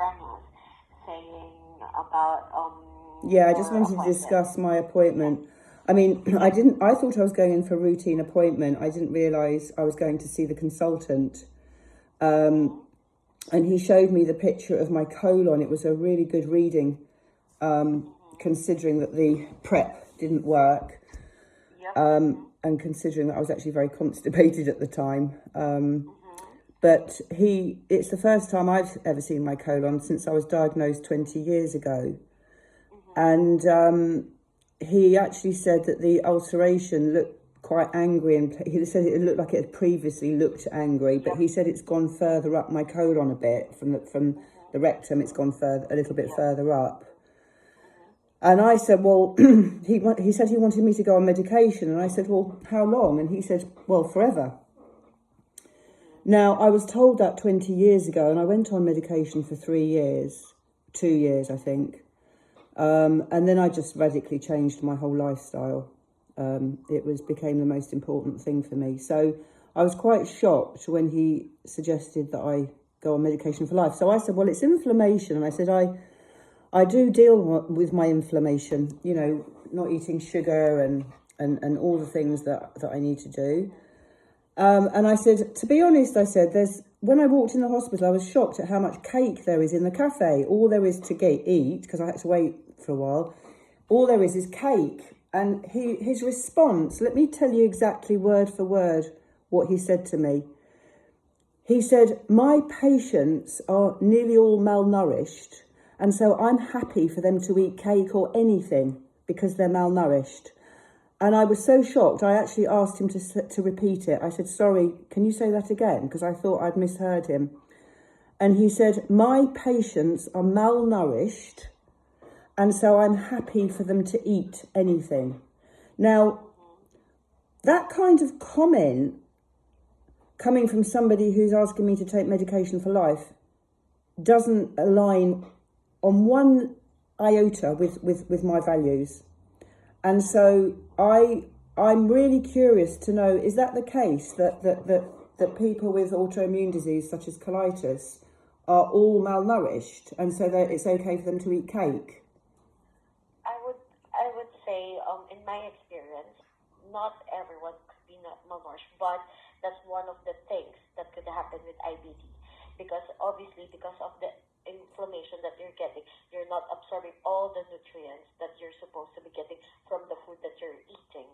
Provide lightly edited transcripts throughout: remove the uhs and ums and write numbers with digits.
rang us saying about Yeah, I just your wanted to appointment. discuss my appointment. I mean, I thought I was going in for a routine appointment. I didn't realise I was going to see the consultant. And he showed me the picture of my colon. It was a really good reading, considering that the prep didn't work. Yep. And considering that I was actually very constipated at the time. But it's the first time I've ever seen my colon since I was diagnosed 20 years ago. And he actually said that the ulceration looked quite angry, and he said it looked like it had previously looked angry, but he said it's gone further up my colon a bit from the rectum. It's gone a little bit further up. And I said, well, he said he wanted me to go on medication, and I said, well, how long? And he said, well, forever. Now, I was told that 20 years ago, and I went on medication for 2 years, I think. And then I just radically changed my whole lifestyle. It became the most important thing for me. So I was quite shocked when he suggested that I go on medication for life. So I said, well, it's inflammation. And I said, I do deal with my inflammation, you know, not eating sugar and all the things that I need to do. And I said, to be honest, I said, when I walked in the hospital, I was shocked at how much cake there is in the cafe. All there is to eat, because I had to wait for a while, all there is cake. And his response, let me tell you exactly word for word what he said to me. He said, my patients are nearly all malnourished, and so I'm happy for them to eat cake or anything because they're malnourished. And I was so shocked, I actually asked him to repeat it. I said, sorry, can you say that again? Because I thought I'd misheard him. And he said, my patients are malnourished, and so I'm happy for them to eat anything. Now, that kind of comment coming from somebody who's asking me to take medication for life doesn't align on one iota with my values. And so I'm really curious to know, is that the case that people with autoimmune disease such as colitis are all malnourished, and so that it's okay for them to eat cake? I would say, in my experience, not everyone could be malnourished, but that's one of the things that could happen with IBD, because obviously because of the inflammation that you're getting, you're not absorbing all the nutrients that you're supposed to be getting from the food that you're eating.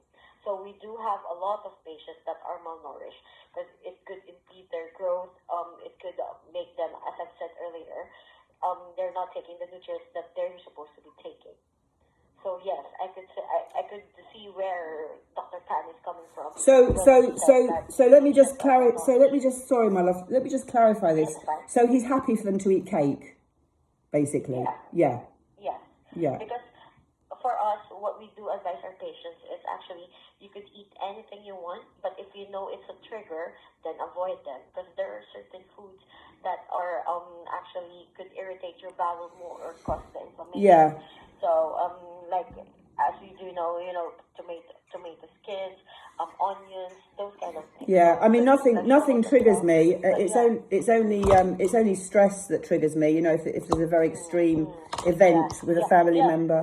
So we do have a lot of patients that are malnourished, because it could impede their growth. It could make them, as I've said earlier, they're not taking the nutrients that they're supposed to be taking. So yes, I could see where Dr. Khan is coming from. So let me just sorry, my love. Let me just clarify this. So he's happy for them to eat cake, basically. Yeah. Yes. Yeah. Because for us, what we do advise our patients is actually you could eat anything you want, but if you know it's a trigger, then avoid them, because there are certain foods that are actually could irritate your bowel more or cause the inflammation. Yeah. So like as you do know, tomato skins, onions, those kind of things. Yeah, I mean nothing triggers me. It's only stress that triggers me. You know, if there's a very extreme event with a family member.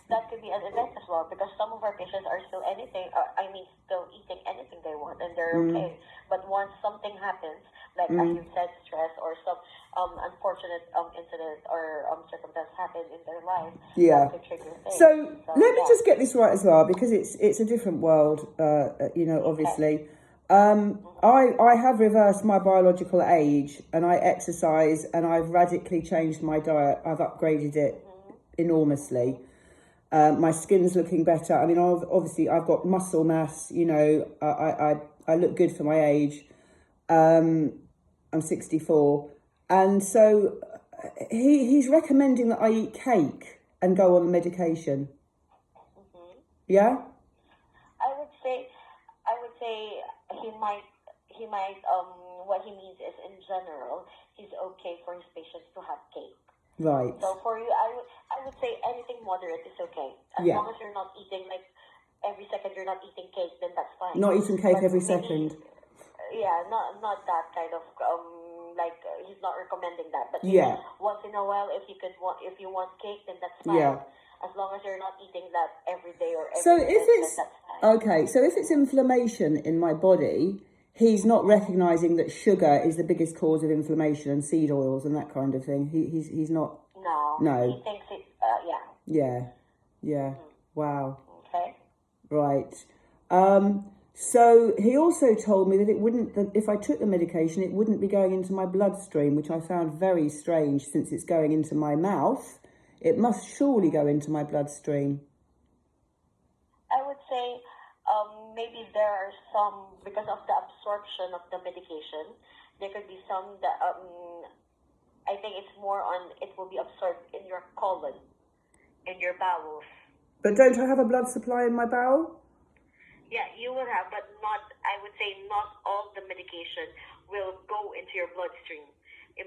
That could be an event as well, because some of our patients are still still eating anything they want and they're okay. But once something happens, like as you said, stress or some unfortunate incident or circumstance happen in their life, that could trigger things. So let me just get this right as well, because it's a different world, obviously. I have reversed my biological age, and I exercise, and I've radically changed my diet. I've upgraded it enormously. My skin's looking better. I mean, obviously I've got muscle mass, you know, I look good for my age. I'm 64. And so he's recommending that I eat cake and go on medication. Yeah? I would say he might what he means is, in general, he's okay for his patients to have cake. Right. So for you, I would say anything moderate is okay. As long as you're not eating, like, every second you're not eating cake, then that's fine. Not eating cake every second. Yeah, not that kind of like he's not recommending that. But Yeah. once in a while, if you want cake, then that's fine. Yeah. As long as you're not eating that every day or every So minute, if then it's that's fine. okay, so if it's inflammation in my body, he's not recognizing that sugar is the biggest cause of inflammation and seed oils and that kind of thing. He's not. No. No. He thinks it. Yeah. Yeah. Yeah. Wow. Okay. Right. So he also told me that that if I took the medication, it wouldn't be going into my bloodstream, which I found very strange since it's going into my mouth. It must surely go into my bloodstream. I would say maybe there are some, because of the absorption of the medication, there could be some that I think it's more on it will be absorbed in your colon, in your bowels. But don't I have a blood supply in my bowel? Yeah, you will have, but not, I would say not all the medication will go into your bloodstream. There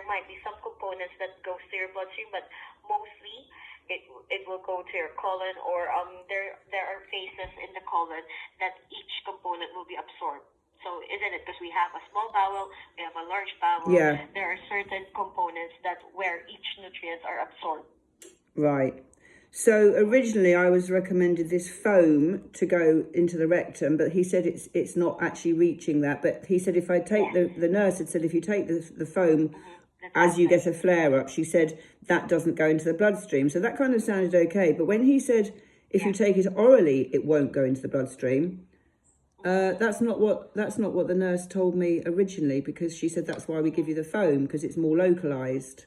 might be some components that goes to your bloodstream, but mostly it will go to your colon, or there are phases in the colon that each component will be absorbed. So isn't it, because we have a small bowel, we have a large bowel, Yeah. there are certain components that where each nutrients are absorbed. Right. So originally I was recommended this foam to go into the rectum, but he said it's not actually reaching that. But he said if I take the nurse had said if you take the foam as you get a flare up, she said that doesn't go into the bloodstream. So that kind of sounded okay. But when he said if you take it orally, it won't go into the bloodstream. That's not what the nurse told me originally, because she said that's why we give you the foam, because it's more localized.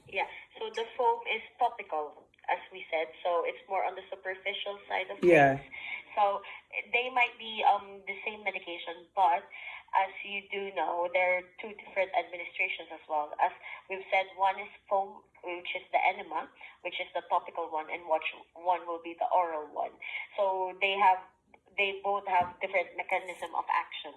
Yeah. So the foam is topical, as we said, so it's more on the superficial side of Yeah. things. So they might be the same medication, but as you do know, there are two different administrations as well. As we've said, one is foam, which is the enema, which is the topical one, and one will be the oral one. So they both have different mechanism of action.